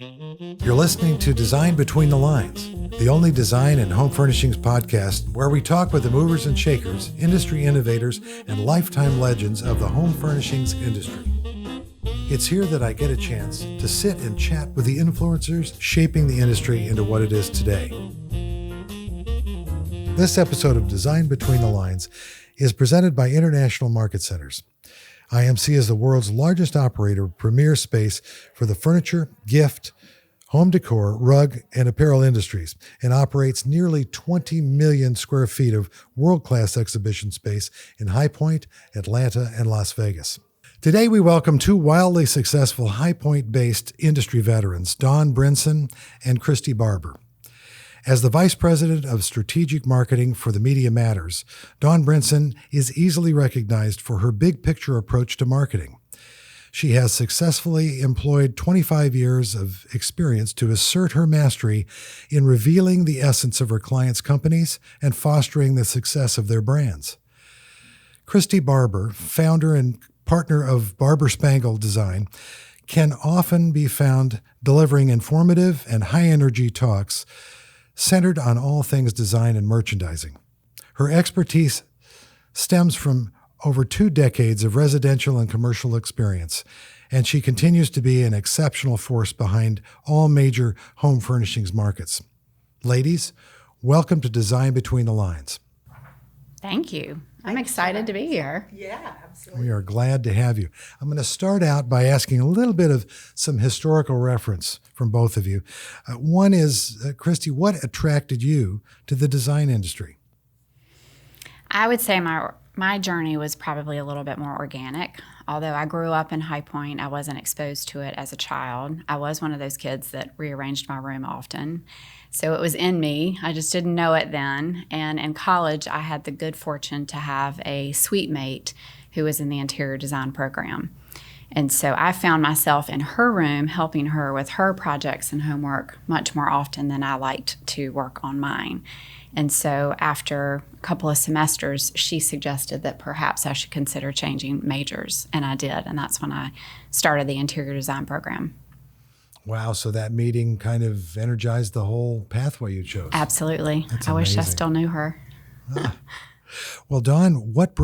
You're listening to Design Between the Lines, the only design and home furnishings podcast where we talk with the movers and shakers, industry innovators, and lifetime legends of the home furnishings industry. It's here that I get a chance to sit and chat with the influencers shaping the industry into what it is today. This episode of Design Between the Lines is presented by International Market Centers. IMC is the world's largest operator of premier space for the furniture, gift, home decor, rug, and apparel industries, and operates nearly 20 million square feet of world-class exhibition space in High Point, Atlanta, and Las Vegas. Today, we welcome two wildly successful High Point-based industry veterans, Brinson Christi Barbour. As the Vice President of Strategic Marketing for the Media Matters, Brinson is easily recognized for her big-picture approach to marketing. She has successfully employed 25 years of experience to assert her mastery in revealing the essence of her clients' companies and fostering the success of their brands. Christi Barbour, founder and partner of Barbour Spangle Design, can often be found delivering informative and high-energy talks centered on all things design and merchandising. Her expertise stems from over 2 decades of residential and commercial experience, and she continues to be an exceptional force behind all major home furnishings markets. Ladies, welcome to Design Between the Lines. Thank you. I'm excited to be here. Yeah, absolutely. We are glad to have you. I'm going to start out by asking a little bit of some historical reference from both of you. One is, Christi, what attracted you to the design industry? I would say my journey was probably a little bit more organic. Although I grew up in High Point, I wasn't exposed to it as a child. I was one of those kids that rearranged my room often. So it was in me. I just didn't know it then. And in college, I had the good fortune to have a suite mate who was in the interior design program. And so I found myself in her room helping her with her projects and homework much more often than I liked to work on mine. And so after a couple of semesters, she suggested that perhaps I should consider changing majors, and I did. And that's when I started the interior design program. Wow, so that meeting kind of energized the whole pathway you chose. Absolutely. That's I wish I amazing. still knew her. Well, Dawn, what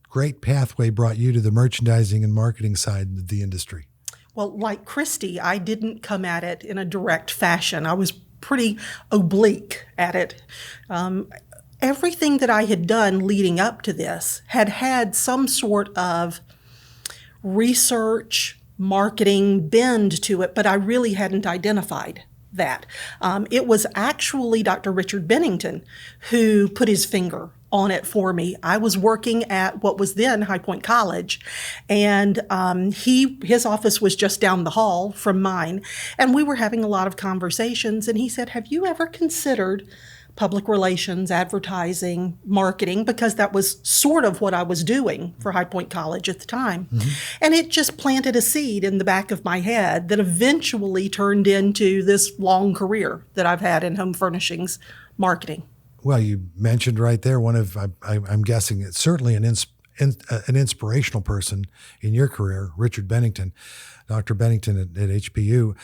great pathway brought you to the merchandising and marketing side of the industry? Well, like Christi, I didn't come at it in a direct fashion. I was pretty oblique at it. Everything that I had done leading up to this had some sort of research, marketing bend to it, but I really hadn't identified that. It was actually Dr. Richard Bennington who put his finger on it for me. I was working at what was then High Point College, and his office was just down the hall from mine, and we were having a lot of conversations, and he said, "Have you ever considered public relations, advertising, marketing?" Because that was sort of what I was doing for High Point College at the time. Mm-hmm. And it just planted a seed in the back of my head that eventually turned into this long career that I've had in home furnishings marketing. Well, you mentioned right there I'm guessing it's certainly an inspirational person in your career, Richard Bennington, Dr. Bennington at HPU.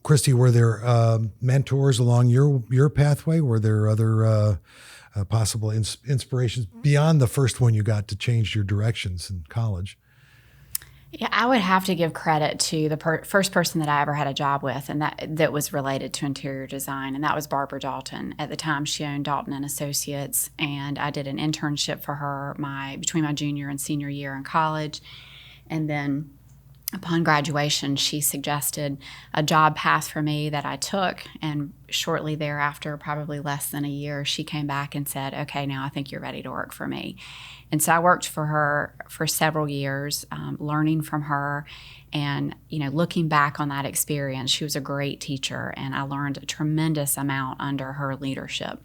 Christi, were there mentors along your pathway? Were there other possible inspirations beyond the first one you got to change your directions in college? Yeah, I would have to give credit to the first person that I ever had a job with, and that was related to interior design, and that was Barbara Dalton. At the time, she owned Dalton and Associates, and I did an internship for her between my junior and senior year in college, and then upon graduation, she suggested a job path for me that I took, and shortly thereafter, probably less than a year, she came back and said, "Okay, now I think you're ready to work for me." And so I worked for her for several years, learning from her, and looking back on that experience, she was a great teacher, and I learned a tremendous amount under her leadership.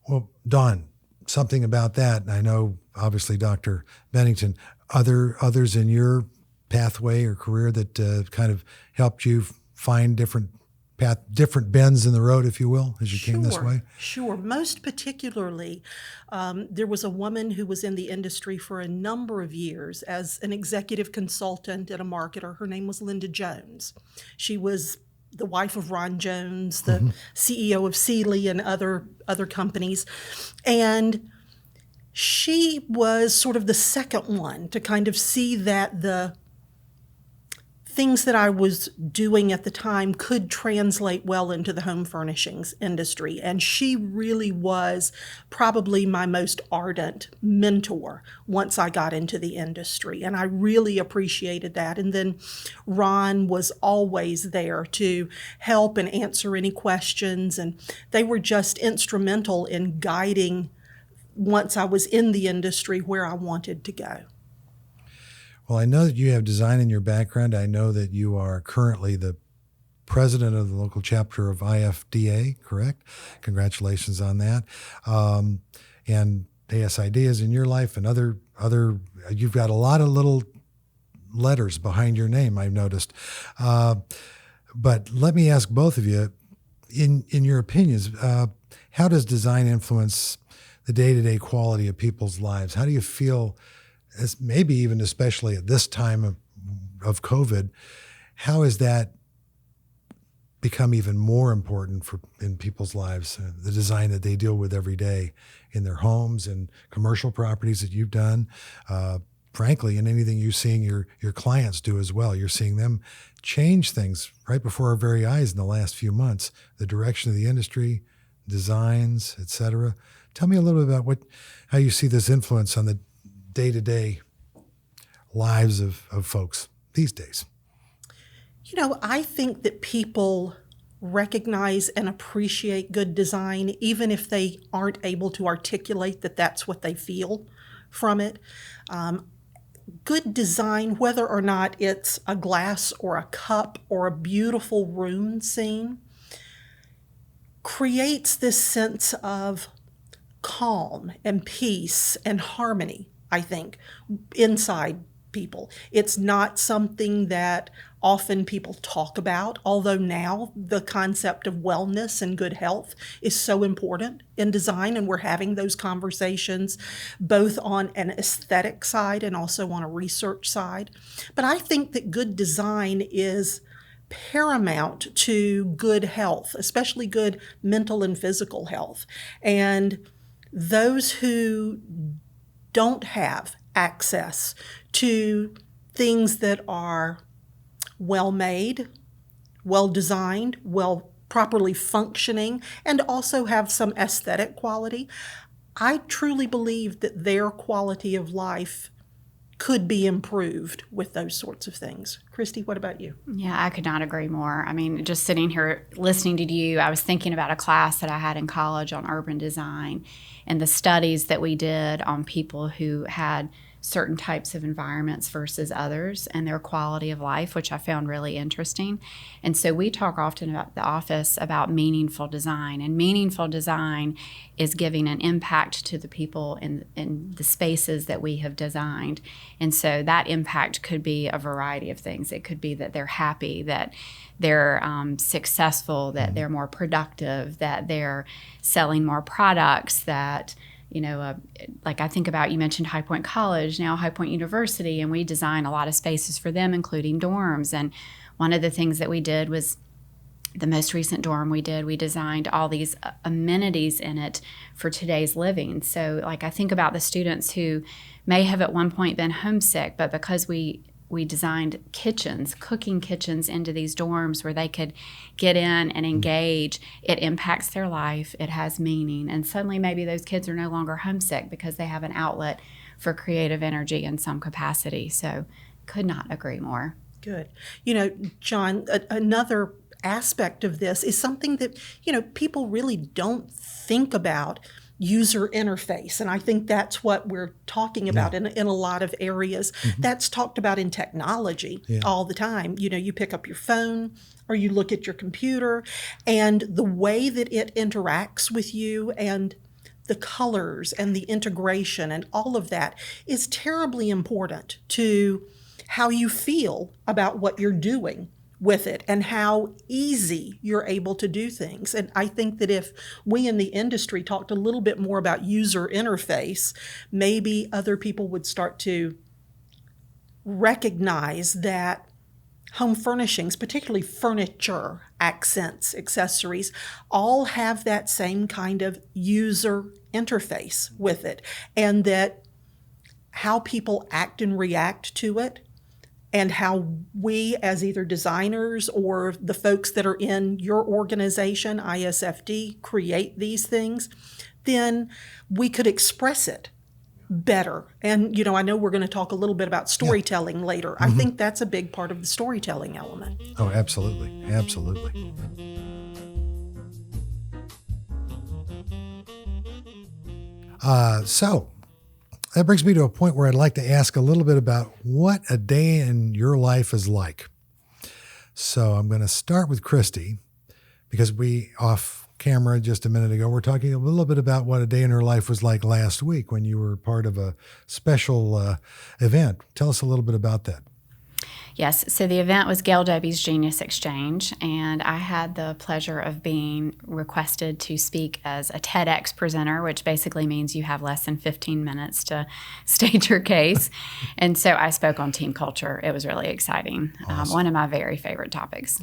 Well, Dawn, something about that. I know, obviously, Dr. Bennington, others in your pathway or career that kind of helped you find different path, different bends in the road, if you will, as you came this way? Sure. Most particularly, there was a woman who was in the industry for a number of years as an executive consultant and a marketer. Her name was Linda Jones. She was the wife of Ron Jones, the CEO of Sealy and other companies. And she was sort of the second one to kind of see that the things that I was doing at the time could translate well into the home furnishings industry. And she really was probably my most ardent mentor once I got into the industry. And I really appreciated that. And then Ron was always there to help and answer any questions. And they were just instrumental in guiding, once I was in the industry, where I wanted to go. Well, I know that you have design in your background. I know that you are currently the president of the local chapter of IFDA, correct? Congratulations on that. And ASID is in your life, and other. You've got a lot of little letters behind your name, I've noticed. But let me ask both of you, in your opinions, how does design influence the day-to-day quality of people's lives? How do you feel, as maybe even especially at this time of COVID, how has that become even more important in people's lives, the design that they deal with every day in their homes and commercial properties that you've done, frankly, and anything you're seeing your clients do as well? You're seeing them change things right before our very eyes in the last few months, the direction of the industry, designs, et cetera. Tell me a little bit about how you see this influence on the day-to-day lives of folks these days. I think that people recognize and appreciate good design, even if they aren't able to articulate that that's what they feel from it. Good design, whether or not it's a glass or a cup or a beautiful room scene, creates this sense of calm and peace and harmony, I think, inside people. It's not something that often people talk about, although now the concept of wellness and good health is so important in design, and we're having those conversations both on an aesthetic side and also on a research side. But I think that good design is paramount to good health, especially good mental and physical health. And those who don't have access to things that are well made, well designed, well properly functioning, and also have some aesthetic quality, I truly believe that their quality of life could be improved with those sorts of things. Christi, what about you? Yeah, I could not agree more. I mean, just sitting here listening to you, I was thinking about a class that I had in college on urban design and the studies that we did on people who had certain types of environments versus others and their quality of life, which I found really interesting. And so we talk often about the office about meaningful design, and meaningful design is giving an impact to the people in the spaces that we have designed. And so that impact could be a variety of things. It could be that they're happy, that they're successful, that they're more productive, that they're selling more products, that like I think about, you mentioned High Point College, now High Point University, and we design a lot of spaces for them, including dorms. And one of the things that we did was the most recent dorm we designed all these amenities in it for today's living. So like I think about the students who may have at one point been homesick, but because we designed kitchens, cooking kitchens into these dorms where they could get in and engage, it impacts their life, it has meaning, and suddenly maybe those kids are no longer homesick because they have an outlet for creative energy in some capacity. So could not agree more. Good. John, another aspect of this is something that, people really don't think about: user interface. And I think that's what we're talking about in a lot of areas. That's talked about in technology all the time. You pick up your phone or you look at your computer, and the way that it interacts with you and the colors and the integration and all of that is terribly important to how you feel about what you're doing with it and how easy you're able to do things. And I think that if we in the industry talked a little bit more about user interface, maybe other people would start to recognize that home furnishings, particularly furniture, accents, accessories, all have that same kind of user interface with it, and that how people act and react to it, and how we as either designers or the folks that are in your organization, ISFD, create these things, then we could express it better. And, I know we're going to talk a little bit about storytelling later. I think that's a big part of the storytelling element. Oh, absolutely. Absolutely. So that brings me to a point where I'd like to ask a little bit about what a day in your life is like. So I'm going to start with Christi, because we off camera just a minute ago, we're talking a little bit about what a day in her life was like last week when you were part of a special event. Tell us a little bit about that. Yes, so the event was Gail Dobie's Genius Exchange, and I had the pleasure of being requested to speak as a TEDx presenter, which basically means you have less than 15 minutes to state your case. And so I spoke on team culture. It was really exciting. Awesome. One of my very favorite topics.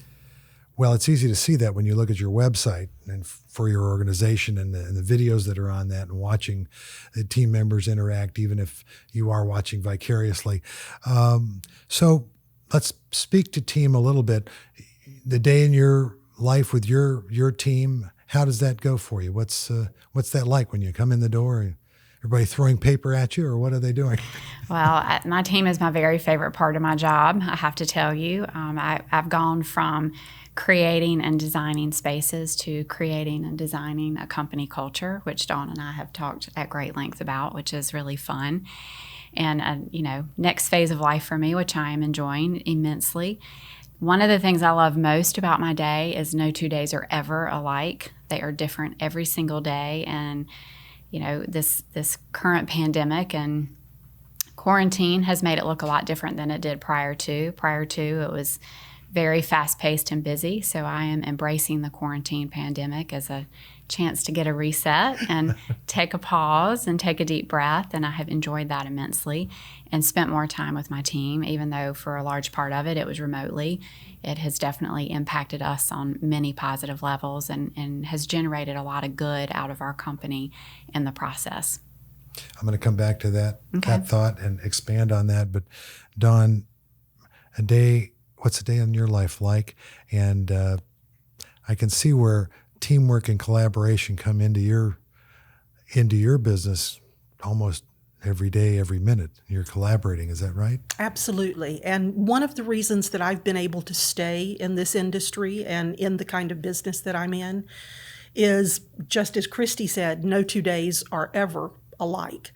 Well, it's easy to see that when you look at your website and for your organization and the videos that are on that, and watching the team members interact, even if you are watching vicariously. So let's speak to team a little bit. The day in your life with your team, how does that go for you? What's that like when you come in the door? Everybody throwing paper at you, or what are they doing? Well, my team is my very favorite part of my job, I have to tell you. I've gone from creating and designing spaces to creating and designing a company culture, which Dawn and I have talked at great length about, which is really fun. And, next phase of life for me, which I am enjoying immensely. One of the things I love most about my day is no 2 days are ever alike. They are different every single day. And, this current pandemic and quarantine has made it look a lot different than it did prior to. Prior to, it was very fast-paced and busy, so I am embracing the quarantine pandemic as a chance to get a reset and take a pause and take a deep breath, and I have enjoyed that immensely and spent more time with my team, even though for a large part of it was remotely. It has definitely impacted us on many positive levels and has generated a lot of good out of our company in the process. I'm going to come back to that thought and expand on that, but Dawn, what's a day in your life like? And I can see where teamwork and collaboration come into your business almost every day, every minute. You're collaborating, is that right? Absolutely. And one of the reasons that I've been able to stay in this industry and in the kind of business that I'm in is, just as Christi said, no 2 days are ever alike.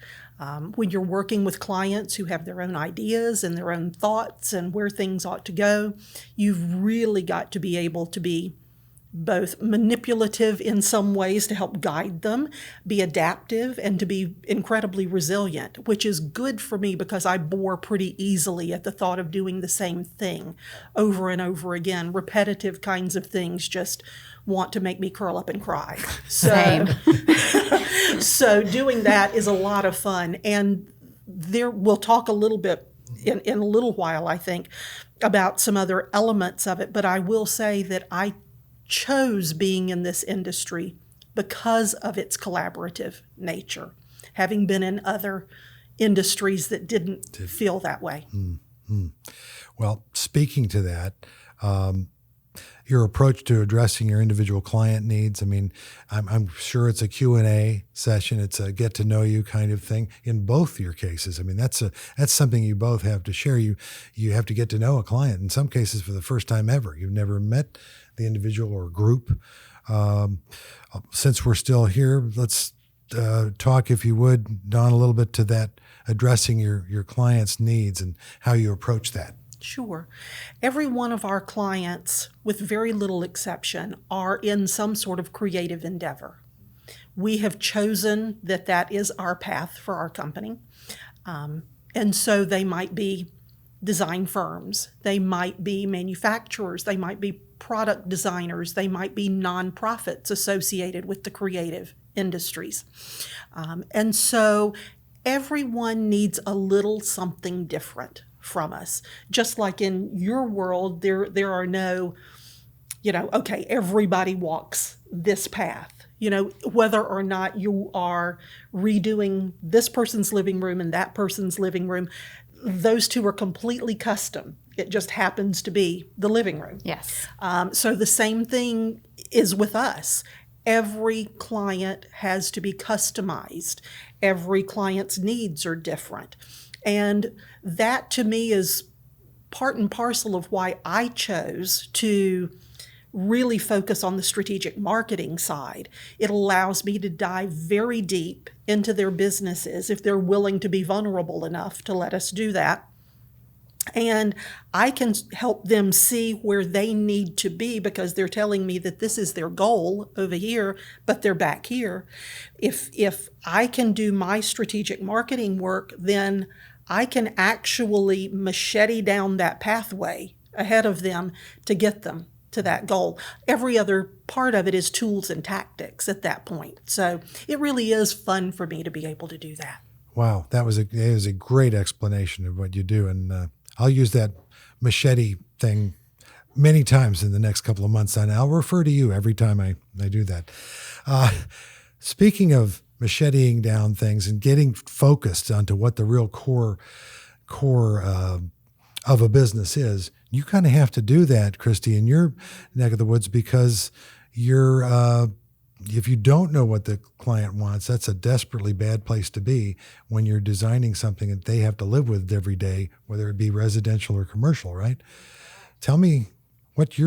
When you're working with clients who have their own ideas and their own thoughts and where things ought to go, you've really got to be able to be both manipulative in some ways to help guide them, be adaptive, and to be incredibly resilient, which is good for me because I bore pretty easily at the thought of doing the same thing over and over again. Repetitive kinds of things just want to make me curl up and cry. So, so doing that is a lot of fun. And we'll talk a little bit in a little while, I think, about some other elements of it. But I will say that I chose being in this industry because of its collaborative nature, having been in other industries that didn't feel that way. Mm-hmm. Well, speaking to that, your approach to addressing your individual client needs, I mean, I'm sure it's a Q&A session. It's a get to know you kind of thing in both your cases. I mean, that's something you both have to share. You have to get to know a client, in some cases for the first time ever. You've never met the individual or group. Since we're still here, let's talk, if you would, Dawn, a little bit to that, addressing your clients' needs and how you approach that. Sure. Every one of our clients, with very little exception, are in some sort of creative endeavor. We have chosen that is our path for our company. And so they might be design firms, they might be manufacturers, they might be product designers, they might be nonprofits associated with the creative industries. And so everyone needs a little something different from us. Just like in your world, there are no, okay, everybody walks this path. Whether or not you are redoing this person's living room and that person's living room, those two are completely custom. It just happens to be the living room. Yes. So the same thing is with us. Every client has to be customized. Every client's needs are different. And that to me is part and parcel of why I chose to really focus on the strategic marketing side. It allows me to dive very deep into their businesses if they're willing to be vulnerable enough to let us do that. And I can help them see where they need to be because they're telling me that this is their goal over here, but they're back here. If I can do my strategic marketing work, then I can actually machete down that pathway ahead of them to get them to that goal. Every other part of it is tools and tactics at that point. So it really is fun for me to be able to do that. Wow, that was a great explanation of what you do, and I'll use that machete thing many times in the next couple of months, and I'll refer to you every time I do that. Speaking of macheteing down things and getting focused onto what the real core of a business is, you kind of have to do that, Christi, in your neck of the woods because if you don't know what the client wants, that's a desperately bad place to be when you're designing something that they have to live with every day, whether it be residential or commercial, right? Tell me what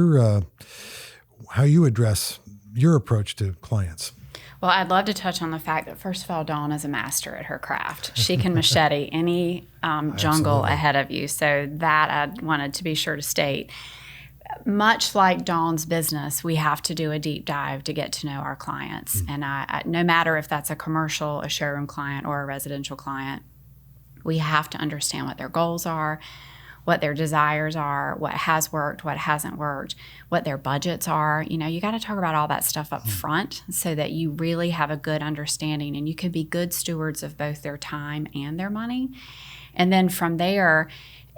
how you address your approach to clients. Well, I'd love to touch on the fact that, first of all, Dawn is a master at her craft. She can machete any jungle ahead of you. So that I wanted to be sure to state. Much like Dawn's business, we have to do a deep dive to get to know our clients. And I no matter if that's a commercial, a showroom client, or a residential client, we have to understand what their goals are, what their desires are, what has worked, what hasn't worked, what their budgets are. You got to talk about all that stuff up front so that you really have a good understanding and you can be good stewards of both their time and their money. And then from there,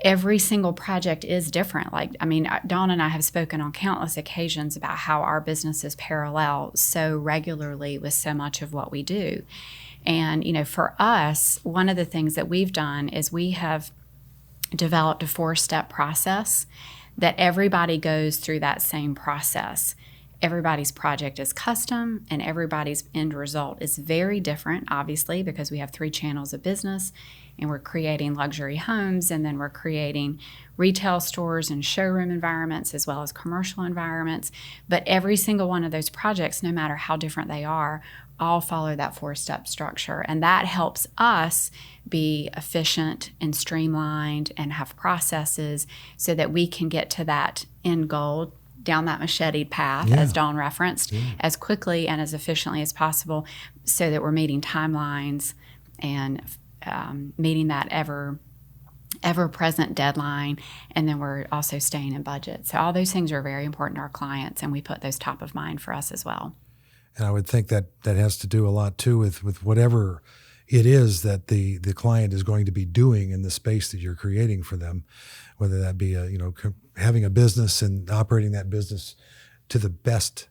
every single project is different. Dawn and I have spoken on countless occasions about how our businesses parallel so regularly with so much of what we do. And, for us, one of the things that we've done is we have developed a 4-step process that everybody goes through that same process. Everybody's project is custom and everybody's end result is very different, obviously, because we have 3 channels of business and we're creating luxury homes and then we're creating retail stores and showroom environments as well as commercial environments. But every single one of those projects, no matter how different they are, all follow that 4-step structure. And that helps us be efficient and streamlined and have processes so that we can get to that end goal down that macheted path, as Dawn referenced, as quickly and as efficiently as possible so that we're meeting timelines and meeting that ever-present deadline, and then we're also staying in budget. So all those things are very important to our clients, and we put those top of mind for us as well. And I would think that has to do a lot, too, with whatever it is that the client is going to be doing in the space that you're creating for them, whether that be having a business and operating that business to the best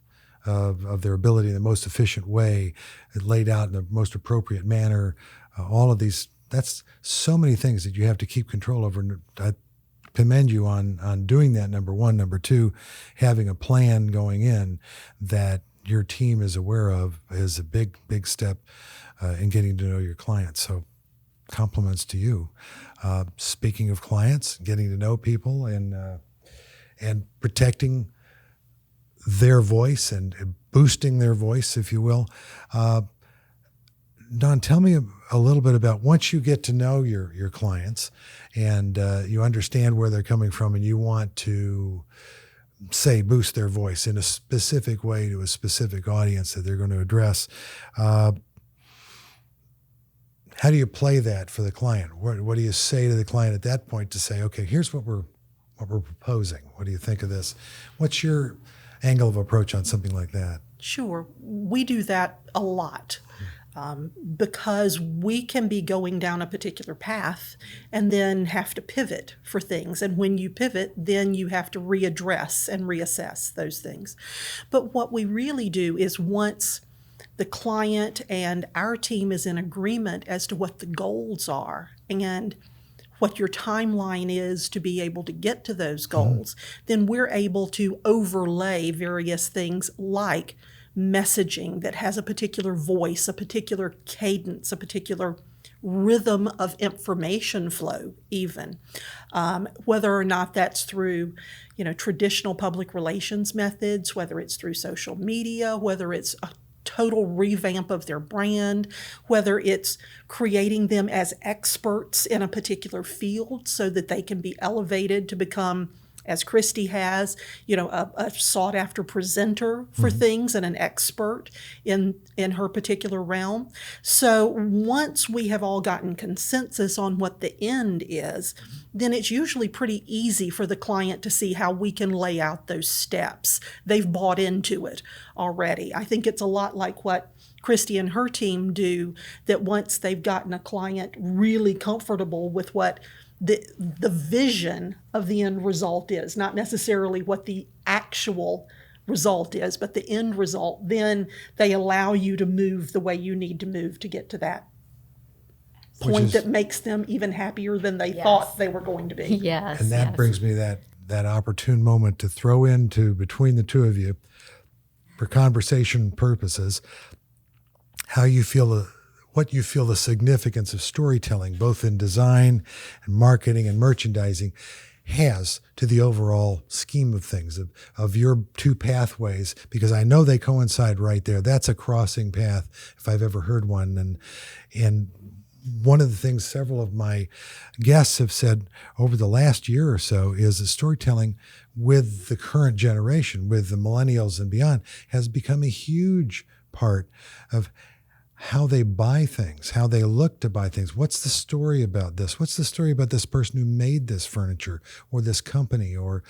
of their ability in the most efficient way, laid out in the most appropriate manner. All of these, that's so many things that you have to keep control over. And I commend you on doing that, number one. Number two, having a plan going in that your team is aware of is a big, big step in getting to know your clients. So compliments to you. Speaking of clients, getting to know people and protecting their voice and boosting their voice, if you will. Dawn, tell me a little bit about once you get to know your clients and you understand where they're coming from and you want to, say, boost their voice in a specific way to a specific audience that they're going to address. how do you play that for the client? What do you say to the client at that point to say, okay, here's what we're proposing. What do you think of this? What's your angle of approach on something like that? Sure. We do that a lot because we can be going down a particular path and then have to pivot for things. And when you pivot, then you have to readdress and reassess those things. But what we really do is once the client and our team is in agreement as to what the goals are and what your timeline is to be able to get to those goals, then we're able to overlay various things like messaging that has a particular voice, a particular cadence, a particular rhythm of information flow even, whether or not that's through traditional public relations methods, whether it's through social media, whether it's a total revamp of their brand, whether it's creating them as experts in a particular field so that they can be elevated to become, as Christi has, a sought after presenter for things and an expert in her particular realm. So once we have all gotten consensus on what the end is, then it's usually pretty easy for the client to see how we can lay out those steps. They've bought into it already. I think it's a lot like what Christi and her team do, that once they've gotten a client really comfortable with what the vision of the end result is, not necessarily what the actual result is, but the end result, then they allow you to move the way you need to move to get to that point that makes them even happier than they thought they were going to be. Yes. And that brings me that opportune moment to throw into between the two of you, for conversation purposes, what you feel the significance of storytelling, both in design and marketing and merchandising, has to the overall scheme of things, of your two pathways, because I know they coincide right there. That's a crossing path if I've ever heard one. And one of the things several of my guests have said over the last year or so is that storytelling with the current generation, with the millennials and beyond, has become a huge part of how they buy things, how they look to buy things. What's the story about this? What's the story about this person who made this furniture or this company? Or,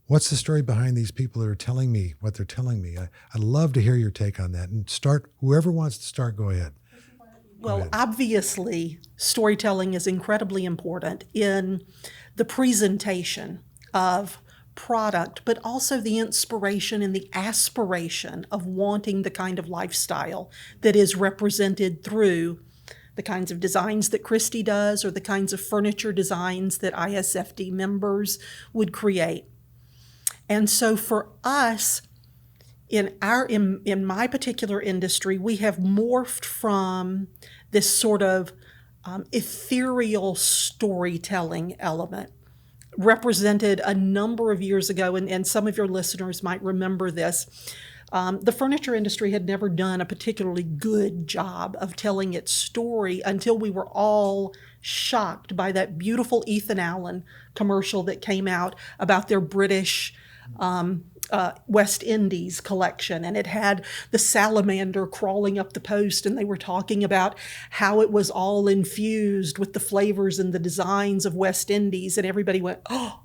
what's the story behind these people that are telling me what they're telling me? I'd love to hear your take on that. And whoever wants to start, go ahead. Well, obviously, storytelling is incredibly important in the presentation of product, but also the inspiration and the aspiration of wanting the kind of lifestyle that is represented through the kinds of designs that Christi does or the kinds of furniture designs that ISFD members would create. And so for us, in my particular industry, we have morphed from this sort of ethereal storytelling element represented a number of years ago, and some of your listeners might remember this. The furniture industry had never done a particularly good job of telling its story until we were all shocked by that beautiful Ethan Allen commercial that came out about their British West Indies collection, and it had the salamander crawling up the post, and they were talking about how it was all infused with the flavors and the designs of West Indies, and everybody went, "Oh,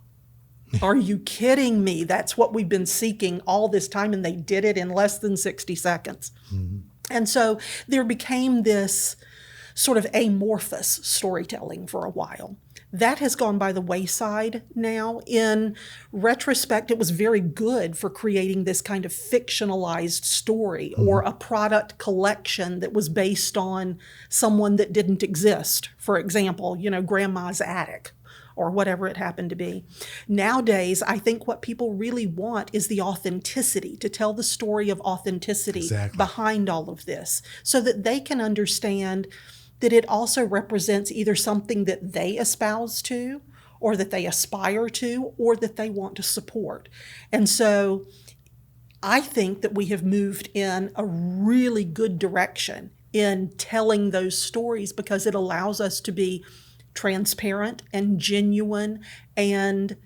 are you kidding me? That's what we've been seeking all this time," and they did it in less than 60 seconds. Mm-hmm. And so there became this sort of amorphous storytelling for a while. That has gone by the wayside now. In retrospect, it was very good for creating this kind of fictionalized story or a product collection that was based on someone that didn't exist. For example, grandma's attic or whatever it happened to be. Nowadays, I think what people really want is the authenticity, to tell the story of authenticity behind all of this so that they can understand that it also represents either something that they espouse to or that they aspire to or that they want to support. And so I think that we have moved in a really good direction in telling those stories because it allows us to be transparent and genuine and,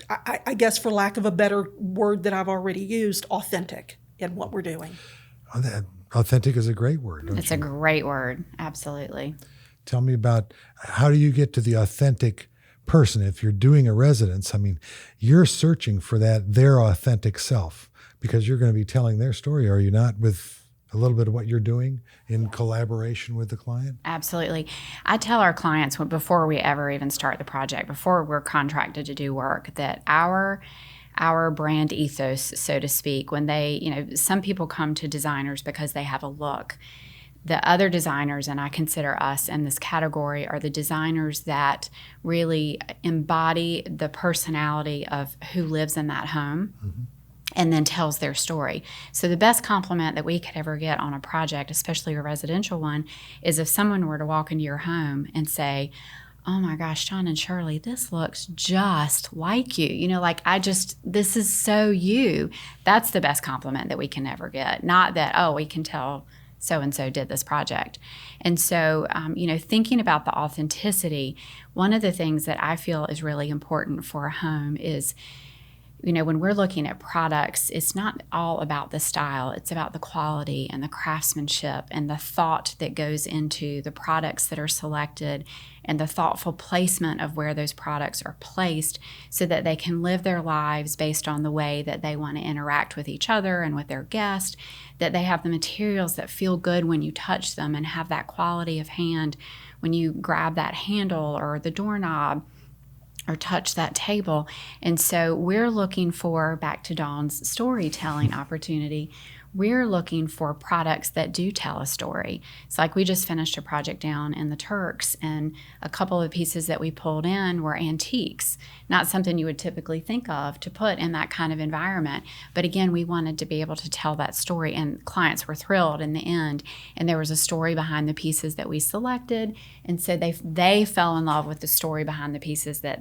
I guess for lack of a better word that I've already used, authentic in what we're doing. authentic is a great word, don't It's you? a great word. Absolutely. Tell me about how do you get to the authentic person? If you're doing a residence, I mean, you're searching for their authentic self, because you're going to be telling their story, are you not, with a little bit of what you're doing in collaboration with the client? Absolutely. I tell our clients before we ever even start the project, before we're contracted to do work, that our brand ethos, so to speak, when some people come to designers because they have a look. The other designers, and I consider us in this category, are the designers that really embody the personality of who lives in that home. Mm-hmm. And then tells their story. So the best compliment that we could ever get on a project, especially a residential one, is if someone were to walk into your home and say, oh my gosh, John and Shirley, this looks just like you. This is so you. That's the best compliment that we can ever get. Not that, oh, we can tell so-and-so did this project. And so, thinking about the authenticity, one of the things that I feel is really important for a home is, when we're looking at products, it's not all about the style. It's about the quality and the craftsmanship and the thought that goes into the products that are selected and the thoughtful placement of where those products are placed so that they can live their lives based on the way that they want to interact with each other and with their guests, that they have the materials that feel good when you touch them and have that quality of hand when you grab that handle or the doorknob or touch that table. And so we're looking for, back to Dawn's storytelling opportunity, we're looking for products that do tell a story. It's like we just finished a project down in the Turks, and a couple of pieces that we pulled in were antiques, not something you would typically think of to put in that kind of environment. But again, we wanted to be able to tell that story, and clients were thrilled in the end. And there was a story behind the pieces that we selected, and so they fell in love with the story behind the pieces that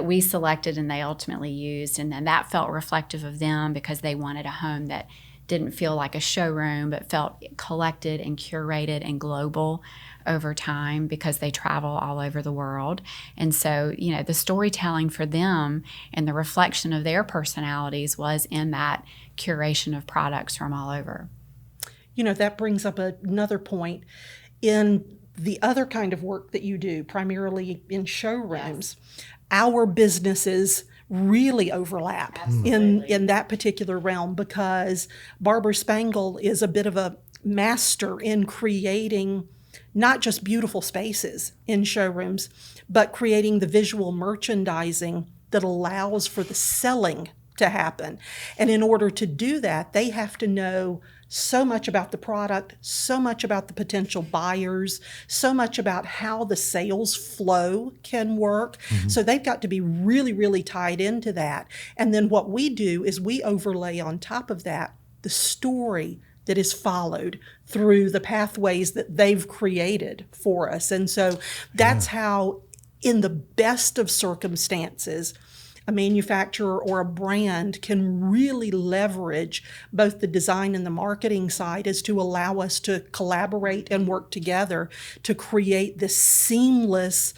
we selected and they ultimately used. And then that felt reflective of them because they wanted a home that didn't feel like a showroom, but felt collected and curated and global over time because they travel all over the world. And so, the storytelling for them and the reflection of their personalities was in that curation of products from all over. That brings up another point. In the other kind of work that you do, primarily in showrooms, yes, our businesses really overlap in that particular realm, because Barbour Spangle is a bit of a master in creating not just beautiful spaces in showrooms, but creating the visual merchandising that allows for the selling to happen. And in order to do that, they have to know so much about the product, so much about the potential buyers, so much about how the sales flow can work. Mm-hmm. So they've got to be really, really tied into that. And then what we do is we overlay on top of that the story that is followed through the pathways that they've created for us. And so that's how, in the best of circumstances, a manufacturer or a brand can really leverage both the design and the marketing side as to allow us to collaborate and work together to create this seamless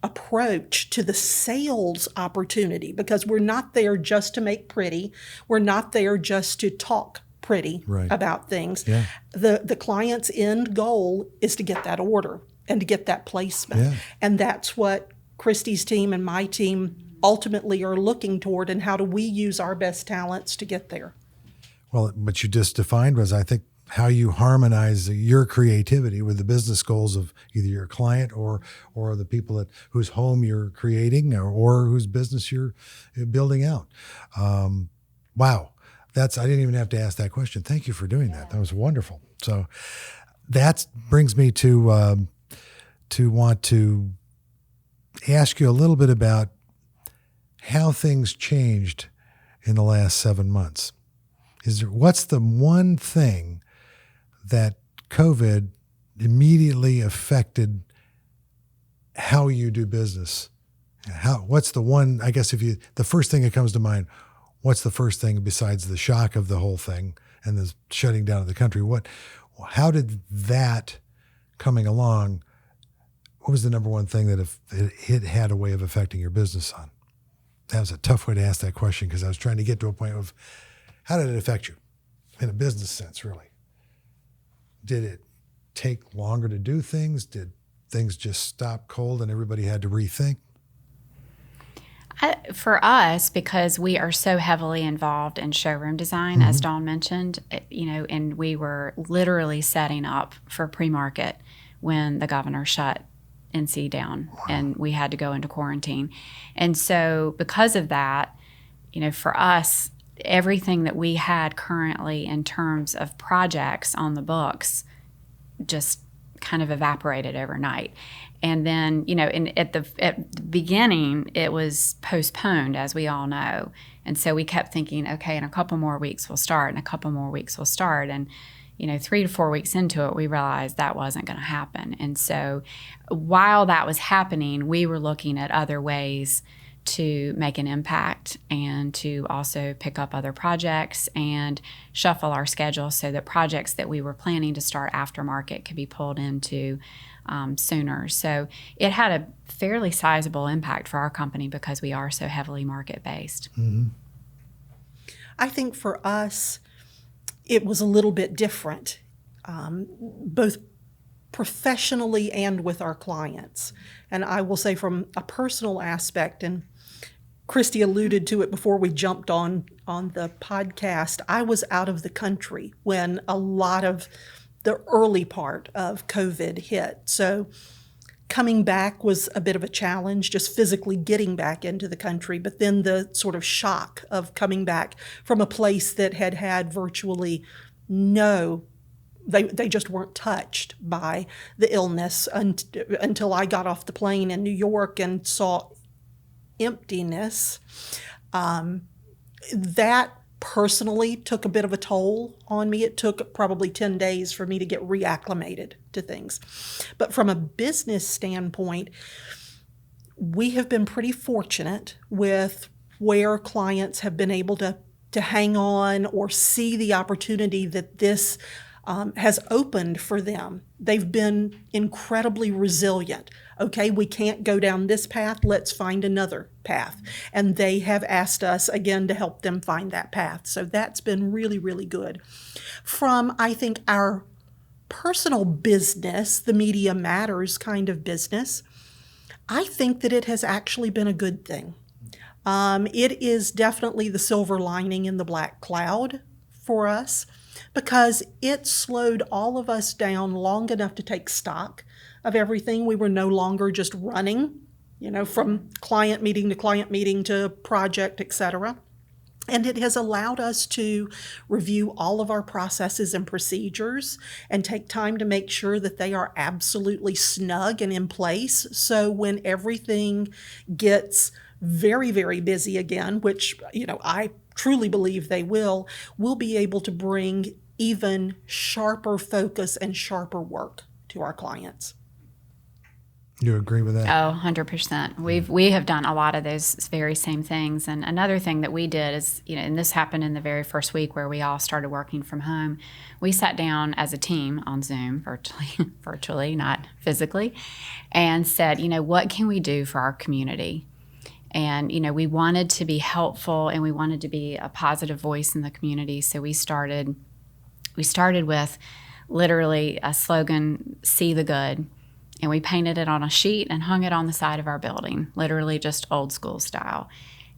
approach to the sales opportunity, because we're not there just to make pretty. We're not there just to talk pretty about things. Yeah. The client's end goal is to get that order and to get that placement. Yeah. And that's what Christi's team and my team ultimately are looking toward, and how do we use our best talents to get there? Well, what you just defined was, I think, how you harmonize your creativity with the business goals of either your client or the people whose home you're creating or whose business you're building out. Wow. I didn't even have to ask that question. Thank you for doing that. That was wonderful. So that brings me to want to ask you a little bit about how things changed in the last 7 months. What's the one thing that COVID immediately affected how you do business? What's the one, I guess, the first thing that comes to mind, what's the first thing besides the shock of the whole thing and the shutting down of the country? How did that coming along, what was the number one thing that it had a way of affecting your business on? That was a tough way to ask that question, because I was trying to get to a point of, how did it affect you? in a business sense, really? Did it take longer to do things? Did things just stop cold and everybody had to rethink? For us, because we are so heavily involved in showroom design, as Dawn mentioned, and we were literally setting up for pre-market when the governor shut NC down and we had to go into quarantine. And so because of that, for us, everything that we had currently in terms of projects on the books just kind of evaporated overnight. And then, at the beginning, it was postponed, as we all know. And so we kept thinking, okay, in a couple more weeks we'll start, and a couple more weeks we'll start. And, 3 to 4 weeks into it, we realized that wasn't going to happen. And so while that was happening, we were looking at other ways to make an impact and to also pick up other projects and shuffle our schedule so that projects that we were planning to start aftermarket could be pulled into sooner. So it had a fairly sizable impact for our company because we are so heavily market-based. Mm-hmm. I think for us, it was a little bit different, both professionally and with our clients. And I will say from a personal aspect, and Christy alluded to it before we jumped on the podcast, I was out of the country when a lot of the early part of COVID hit. So coming back was a bit of a challenge, just physically getting back into the country, but then the sort of shock of coming back from a place that had virtually they just weren't touched by the illness until I got off the plane in New York and saw emptiness. That personally took a bit of a toll on me. It took probably 10 days for me to get reacclimated to things. But from a business standpoint, we have been pretty fortunate with where clients have been able to hang on or see the opportunity that this has opened for them. They've been incredibly resilient. Okay, we can't go down this path, let's find another path. And they have asked us again to help them find that path. So that's been really, really good. From, I think, our personal business, the Media Matters kind of business, I think that it has actually been a good thing. It is definitely the silver lining in the black cloud for us, because it slowed all of us down long enough to take stock of everything. We were no longer just running, from client meeting to project, etc. And it has allowed us to review all of our processes and procedures and take time to make sure that they are absolutely snug and in place. So when everything gets very, very busy again, which, I truly believe they will, we'll be able to bring even sharper focus and sharper work to our clients. You agree with that? Oh, 100%. We have done a lot of those very same things. And another thing that we did is, and this happened in the very first week where we all started working from home, we sat down as a team on Zoom, virtually, not physically, and said, what can we do for our community? And, we wanted to be helpful and we wanted to be a positive voice in the community. So we started with literally a slogan, "See the good." And we painted it on a sheet and hung it on the side of our building, literally just old school style.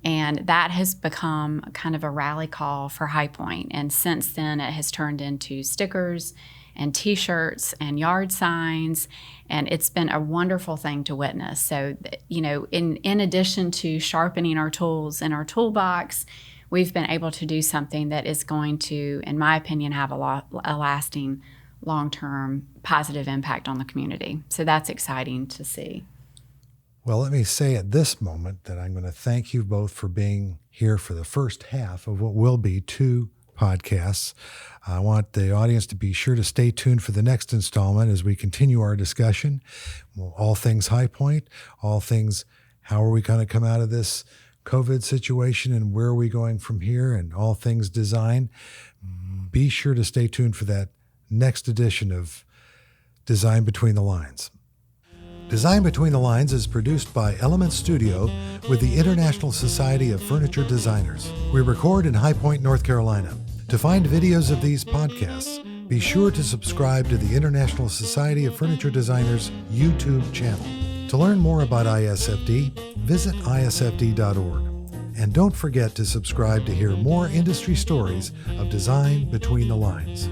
And that has become kind of a rally call for High Point. And since then, it has turned into stickers and T-shirts and yard signs. And it's been a wonderful thing to witness. So, in addition to sharpening our tools in our toolbox, we've been able to do something that is going to, in my opinion, have a lasting long-term positive impact on the community. So that's exciting to see. Well, let me say at this moment that I'm going to thank you both for being here for the first half of what will be 2 podcasts. I want the audience to be sure to stay tuned for the next installment as we continue our discussion. All things High Point, all things how are we going to come out of this COVID situation and where are we going from here, and all things design. Be sure to stay tuned for that next edition of Design Between the Lines. Design Between the Lines is produced by Element Studio with the International Society of Furniture Designers. We record in High Point, North Carolina. To find videos of these podcasts, be sure to subscribe to the International Society of Furniture Designers YouTube channel. To learn more about ISFD, visit isfd.org. And don't forget to subscribe to hear more industry stories of design between the lines.